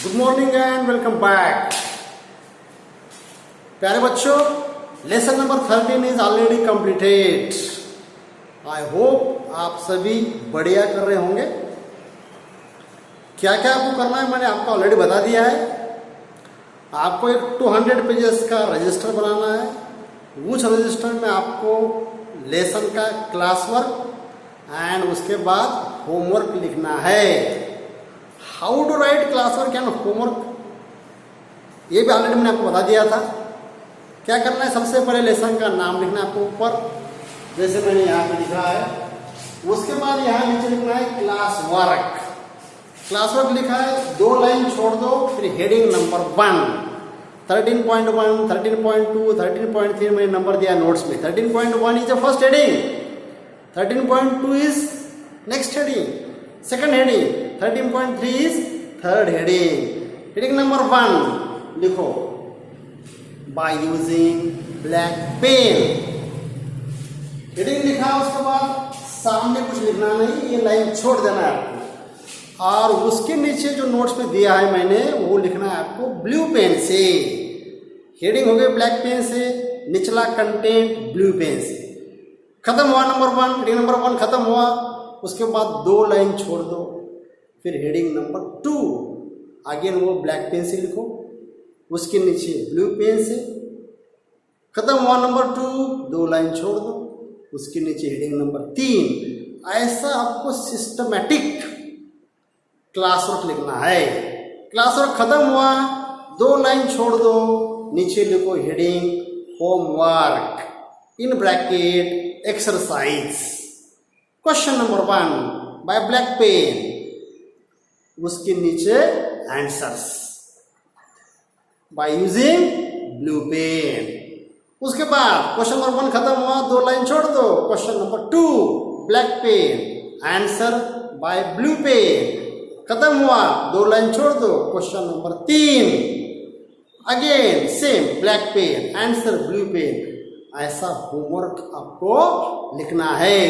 Good morning and welcome back. प्यारे बच्चों, lesson number 13 is already completed. I hope आप सभी बढ़िया कर रहे होंगे। क्या क्या आपको करना है मैंने आपको ऑलरेडी बता दिया है। आपको एक 200 पेजेस का रजिस्टर बनाना है। उस रजिस्टर में आपको लेसन का क्लास वर्क एंड उसके बाद होमवर्क लिखना है। How to write class work and homework ये भी ऑलरेडी मैंने आपको बता दिया था। क्या करना है, सबसे पहले लेसन का नाम लिखना है आपको ऊपर, जैसे मैंने यहाँ पे लिखा है। उसके बाद यहाँ नीचे लिखना है क्लास वर्क। क्लास वर्क लिखा है, 2 लाइन छोड़ दो, फिर हेडिंग नंबर 1 13.1 13.2 13.3 मैंने नंबर दिया नोट्स में। 13.1 is the first heading, 13.2 is next heading, second heading, 13.3 is third heading. Heading number 1 लिखो, by using black pen. Heading लिखा, उसके बाद सामने कुछ लिखना नहीं, ये लाइन छोड़ देना है आपको। और उसके नीचे जो नोट्स में दिया है मैंने वो लिखना है आपको ब्लू पेन से। हेडिंग हो गई ब्लैक पेन से, निचला कंटेंट ब्लू पेन से। खत्म हुआ नंबर 1, हेडिंग नंबर 1 खत्म हुआ। उसके बाद 2 लाइन छोड़ दो, फिर हेडिंग नंबर 2 अगेन वो ब्लैक पेन से लिखो, उसके नीचे ब्लू पेन से। खत्म हुआ नंबर 2, 2 लाइन छोड़ दो, उसके नीचे हेडिंग नंबर 3। ऐसा आपको सिस्टमैटिक क्लास वर्क लिखना है। क्लास वर्क खत्म हुआ, 2 लाइन छोड़ दो, नीचे लिखो heading homework in bracket exercise. Question number 1 by black pen, उसके नीचे answers by using blue pen. उसके बाद क्वेश्चन नंबर 1 खत्म हुआ, 2 लाइन छोड़ दो, question number 2 black pen, answer by blue pen. खत्म हुआ, 2 लाइन छोड़ दो, question number 3 again same black pen, answer blue pen. ऐसा होमवर्क आपको लिखना है।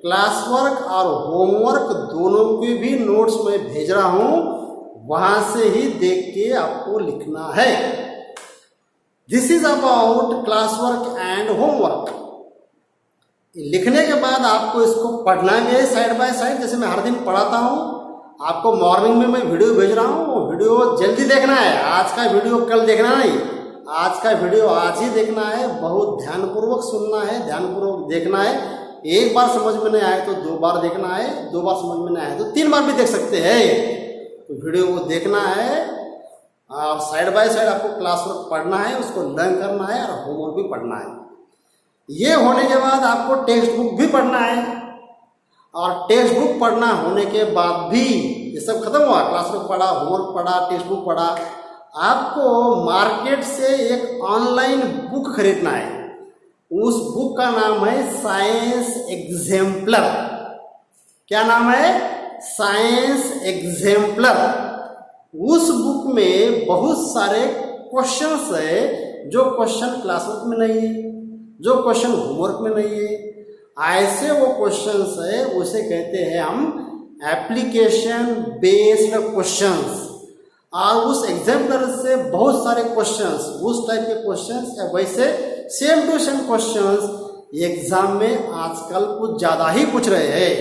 क्लास वर्क और होमवर्क दोनों के भी नोट्स में भेज रहा हूं, वहां से ही देख के आपको लिखना है। This is about class work and homework. लिखने के बाद आपको इसको पढ़ना भी है साइड बाय साइड, जैसे मैं हर दिन पढ़ाता हूं। आपको मॉर्निंग में मैं वीडियो भेज रहा हूँ, वो वीडियो जल्दी देखना है। आज का वीडियो कल देखना नहीं, आज का वीडियो आज ही देखना है। बहुत ध्यानपूर्वक सुनना है, ध्यानपूर्वक देखना है। एक बार समझ में नहीं आए तो 2 बार देखना है, 2 बार समझ में नहीं आए तो 3 बार भी देख सकते हैं। तो वीडियो को देखना है और साइड बाय साइड आपको क्लास वर्क पढ़ना है, उसको लर्न करना है और होमवर्क भी पढ़ना है। ये होने के बाद आपको टेक्स्ट बुक भी पढ़ना है। और टेक्स्ट बुक पढ़ना होने के बाद भी, ये सब खत्म हुआ, क्लास वर्क पढ़ा, होमवर्क पढ़ा, टेक्स्ट बुक पढ़ा, आपको मार्केट से एक ऑनलाइन बुक खरीदना है। उस बुक का नाम है साइंस एग्जाम्पलर। क्या नाम है? Science exemplar. उस बुक में बहुत सारे क्वेश्चंस है, जो क्वेश्चन क्लास वर्क में नहीं है, जो क्वेश्चन होमवर्क में नहीं है। ऐसे वो क्वेश्चंस है, उसे कहते हैं हम एप्लीकेशन बेस्ड क्वेश्चंस। और उस एग्जाम्पलर से बहुत सारे क्वेश्चंस, उस टाइप के क्वेश्चंस या वैसे same to same questions exam में आजकल कुछ ज़्यादा ही पूछ रहे हैं।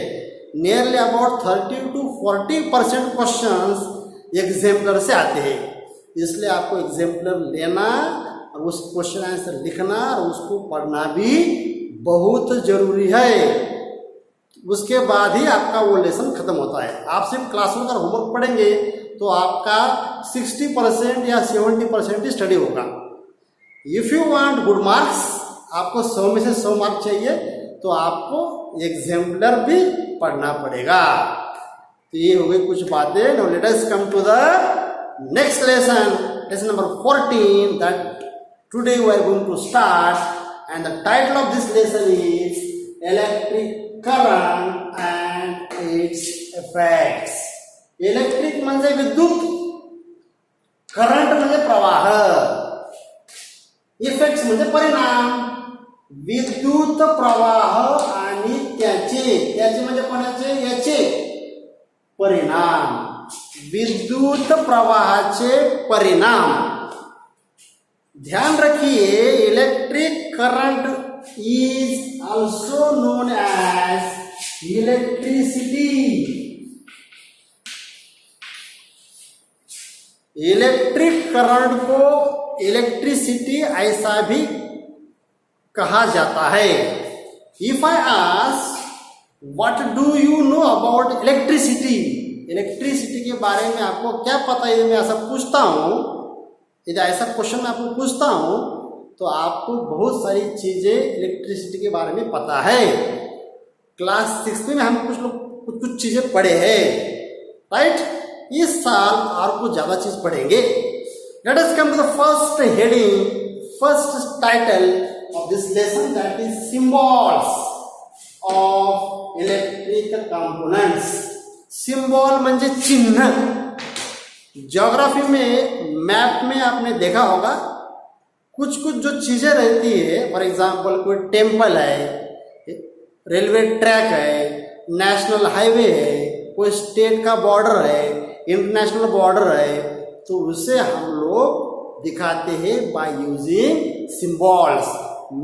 Nearly about 30 to 40% questions exemplar से आते हैं। इसलिए आपको एग्जाम्पलर लेना और उस क्वेश्चन आंसर लिखना और उसको पढ़ना भी बहुत जरूरी है। उसके बाद ही आपका वो लेसन खत्म होता है। आप सिर्फ क्लासवर्क और होमवर्क पढ़ेंगे तो आपका 60% या 70% ही स्टडी होगा। If you want good marks, आपको 100 में से 100 मार्क्स चाहिए, तो आपको एग्जाम्पलर भी पढ़ना पड़ेगा। तो ये हो गई कुछ बातें। Now let us come to the next lesson, lesson number 14 that today we are going to start. And the title of this lesson is Electric Current and its Effects. Electric म्हणजे विद्युत, करंट म्हणजे प्रवाह, effects म्हणजे परिणाम। विद्युत प्रवाह आणि त्याचे म्हणजे कोणाचे? याचे परिणाम। विद्युत प्रवाहाचे परिणाम. ध्यान रखिए, electric current is also known as electricity. Electric current को इलेक्ट्रिसिटी ऐसा भी कहा जाता है. If I ask what do you know about electricity, electricity के बारे में आपको क्या पता है, मैं ऐसा पूछता हूँ, यदि ऐसा क्वेश्चन मैं आपको पूछता हूँ तो आपको बहुत सारी चीजें इलेक्ट्रिसिटी के बारे में पता है. क्लास 6 में हम कुछ चीजें पढ़े हैं, राइट. इस साल और कुछ ज्यादा चीज पढ़ेंगे. Let us come to the first heading, first title of this lesson, that is symbols of electric components. Symbol म्हणजे चिन्ह. ज्योग्राफी में मैप में आपने देखा होगा कुछ जो चीजें रहती है, फॉर एग्जाम्पल कोई टेम्पल है, रेलवे ट्रैक है, नेशनल हाईवे है, कोई स्टेट का बॉर्डर है, इंटरनेशनल बॉर्डर है, तो उसे हम लोग दिखाते हैं बाय यूजिंग सिंबल्स.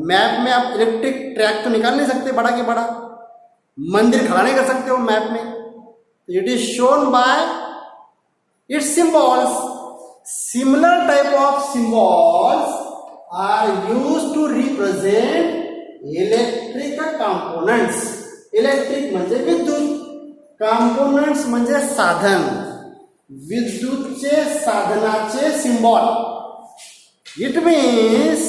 मैप में आप इलेक्ट्रिक ट्रैक तो निकाल नहीं सकते बड़ा के बड़ा, मंदिर खड़ा नहीं कर सकते हो मैप में. It is shown by its symbols. Similar type of symbols are used to represent electric components. Electric म्हणजे विद्युत, कंपोनेंट्स म्हणजे साधन, विद्युतचे साधनाचे symbol. It means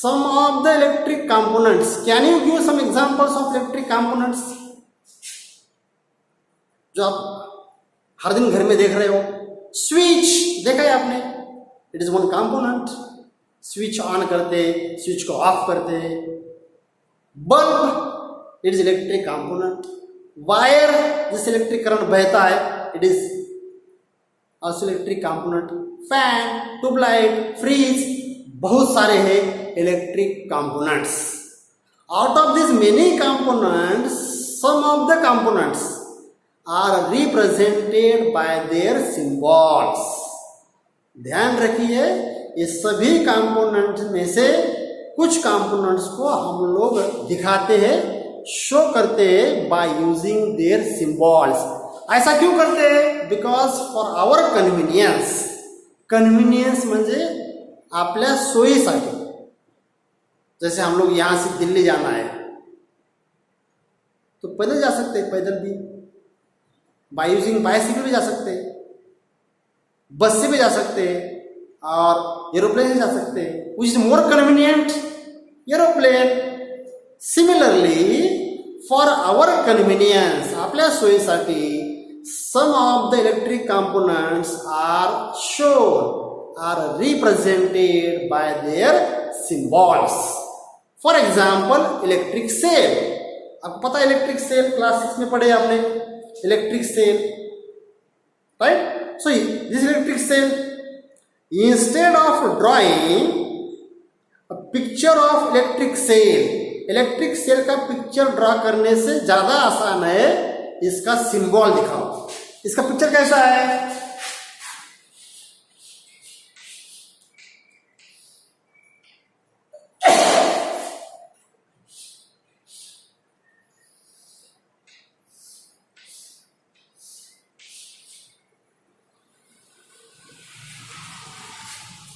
some of the electric components. Can you give some examples of electric components जो आप हर दिन घर में देख रहे हो? स्विच देखा है आपने, it is one component. Switch on करते, स्विच को ऑफ करते. Bulb, it is electric component. Wire जिससे इलेक्ट्रिक करंट बहता है, it is also electric component. Fan, tube light, fridge, बहुत सारे हैं electric components. Out of this many components, some of the components are represented by their symbols. ध्यान रखिए, ये सभी कंपोनेंट्स में से कुछ कंपोनेंट्स को हम लोग दिखाते हैं, शो करते हैं बाय यूजिंग देयर सिंबल्स. ऐसा क्यों करते हैं? Because for our convenience. Convenience म्हणजे आपल्या सोयीसाठी. जैसे हम लोग यहाँ से दिल्ली जाना है तो पैदल जा सकते हैं, पैदल भी, बाय यूजिंग बाइसिकल भी जा सकते हैं, बस से भी जा सकते हैं, और एरोप्लेन से जा सकते हैं, which is more convenient, aeroplane. Similarly for our convenience, आपल्या सोयीसाठी, some of the electric components are shown, are represented by their symbols. For example, electric cell. आपको पता है इलेक्ट्रिक सेल, क्लास 6 में पढ़े आपने electric cell, right? So this electric cell, instead of drawing a picture of electric cell, electric cell का picture draw करने से ज्यादा आसान है इसका सिंबल दिखाओ. इसका पिक्चर कैसा है?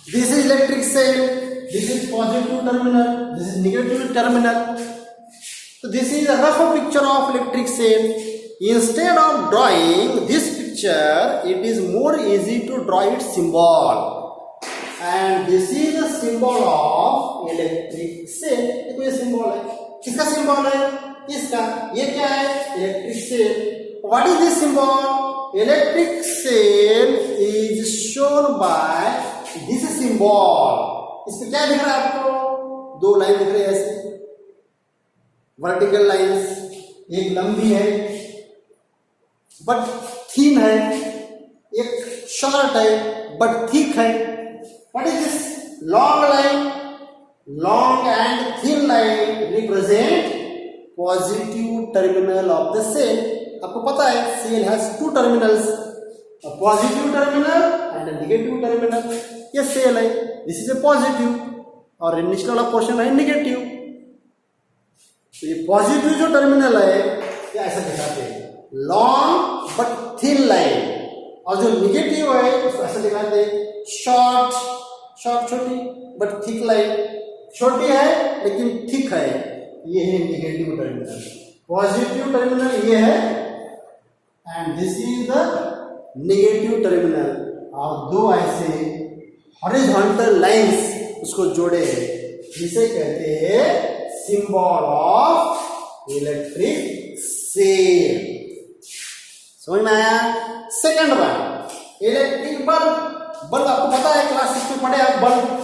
This is electric cell, this is positive terminal, this is negative terminal. So this is a rough picture of electric cell. Instead of drawing this picture, it is more easy to draw its symbol. And this is the symbol of electric cell. देखो ये symbol है. किसका symbol है? इसका. ये क्या है? Electric cell. What is this symbol? Electric cell is shown by this symbol. इसमें क्या दिख रहा है आपको? दो लाइन दिख रही है ऐसे, वर्टिकल लाइंस. एक लंबी है बट थीन है, एक शॉर्ट है बट थिक है. What is this? Long line. Long and thin line represent positive terminal of the cell. आपको पता है cell has two terminals, a positive terminal and a negative terminal. ये सेल है, this is a positive और नीचे वाला portion है negative. तो ये पॉजिटिव जो टर्मिनल है ये ऐसा दिखाते हैं, लॉन्ग बट थिन लाइन, और जो नेगेटिव है उसको ऐसा दिखाते हैं, शॉर्ट छोटी बट थिक लाइन, छोटी है लेकिन थिक है। ये है नेगेटिव टर्मिनल। पॉजिटिव टर्मिनल ये है and this is the negative terminal, और दो ऐसे हॉरिजॉन्टल लाइंस उसको जोड़े हैं, जिसे कहते हैं सिंबल ऑफ इलेक्ट्रिक सेल। समझ में आया? Second one, electric bulb. Bulb आपको पता है, क्लास 6 में पढ़े आप bulb.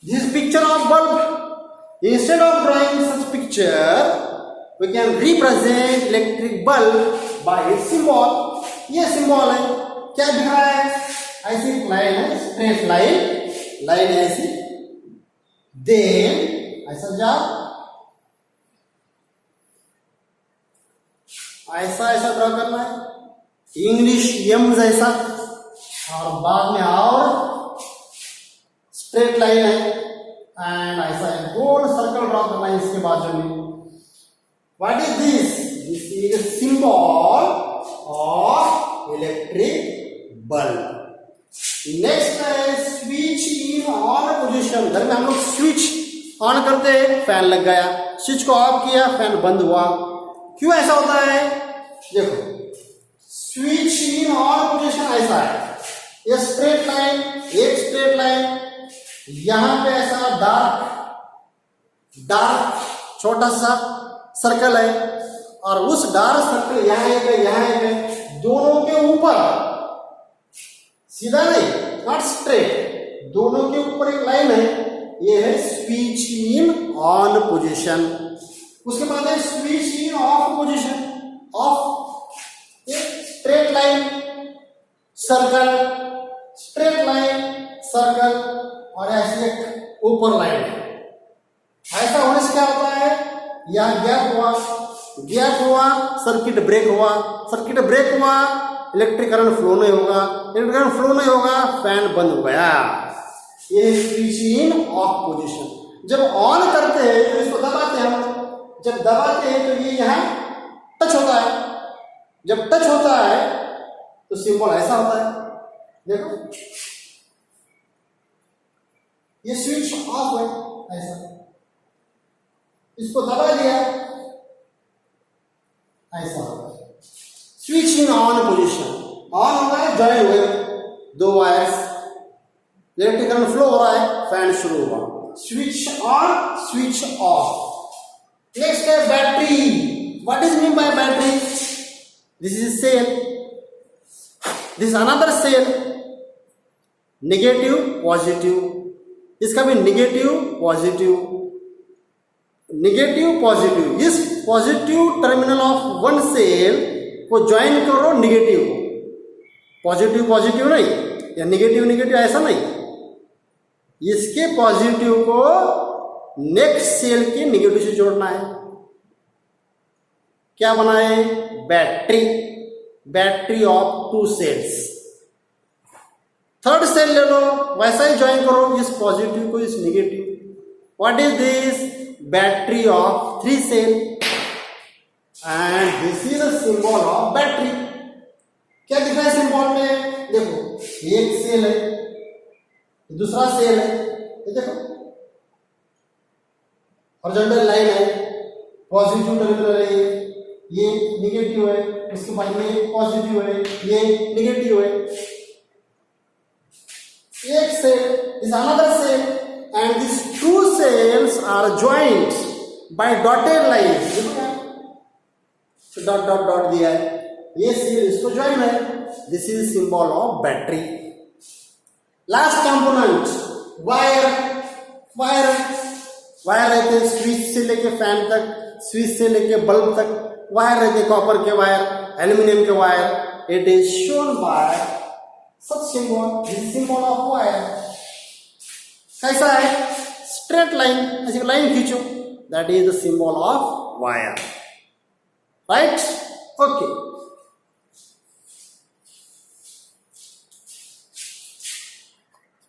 This picture of bulb, instead of drawing such picture, we can represent electric bulb by its symbol. ये symbol है, क्या दिख रहा है? ऐसी लाइन है, स्ट्रेट लाइन ऐसी, then ऐसा जा, ऐसा ड्रॉ करना है, इंग्लिश एम जैसा, और बाद में और स्ट्रेट लाइन है एंड ऐसा है, गोल सर्कल ड्रॉ करना है इसके बाजू में। What is this? This is symbol of electric bulb. Next है स्विच इन ऑन पोजीशन। घर में हम लोग स्विच ऑन करते हैं, फैन लग गया, स्विच को ऑफ किया, फैन बंद हुआ। क्यों ऐसा होता है? देखो, स्विच इन ऑन पोजीशन ऐसा है, ये स्ट्रेट लाइन, एक स्ट्रेट लाइन, यहां पे ऐसा डार्क छोटा सा सर्कल है, और उस डार्क सर्कल यहां एक, दोनों के ऊपर, सीधा नहीं, नॉट स्ट्रेट, दोनों के ऊपर एक लाइन है, ये है स्विच इन ऑन पोजीशन। उसके बाद है switch in off position. Off, एक straight line circle, straight line circle, और ऐसी एक ऊपर लाइन। ऐसा होने से क्या होता है? यहां गैप हुआ, सर्किट ब्रेक हुआ, इलेक्ट्रिक करंट फ्लो नहीं होगा, फैन बंद हो गया। ये स्विच इन ऑफ पोजीशन। जब ऑन करते हैं तो इसको दबाते हैं हम लोग, जब दबाते हैं तो ये यहां टच होता है, जब टच होता है तो सिंबल ऐसा होता है। देखो, ये स्विच ऑफ है, ऐसा, इसको दबा दिया, ऐसा होगा। Switch in on position, on हो रहा है, ज्वाइन हुए दो वायर्स, इलेक्ट्रिक करंट फ्लो हो रहा है, फैन शुरू हुआ। Switch on, switch off. Next है battery. What is mean by battery? This is cell, this another cell, negative positive, इसका भी नेगेटिव पॉजिटिव। इस positive terminal of one cell को ज्वाइन करो नेगेटिव, पॉजिटिव नहीं, या नेगेटिव ऐसा नहीं, इसके पॉजिटिव को नेक्स्ट सेल के नेगेटिव से जोड़ना है। क्या बनाए? Battery of 2 cells. Third cell ले लो, वैसा ही ज्वाइन करो, इस पॉजिटिव को इस negative. What is this? Battery of 3 cell, and this is a symbol of battery. क्या दिख रहा है सिंबल में? देखो, एक सेल है, दूसरा सेल है, ये देखो हॉरिजॉन्टल लाइन है, पॉजिटिव टर्मिनल है, ये नेगेटिव है, उसके बाद में पॉजिटिव है, ये नेगेटिव है। एक cell is another cell, and these 2 cells are joined by dotted lines. Dot दिया है, ये सेल इसको ज्वाइन है, this is symbol of battery. Last component wire रहते हैं स्विच से लेके फैन तक, स्विच से लेके बल्ब तक वायर रहते हैं, कॉपर के वायर, एल्यूमिनियम के wire. It is shown bye such symbol, this symbol of wire, कैसा है? स्ट्रेट लाइन, ऐसी लाइन खींचो, that is the symbol of wire, right? Okay.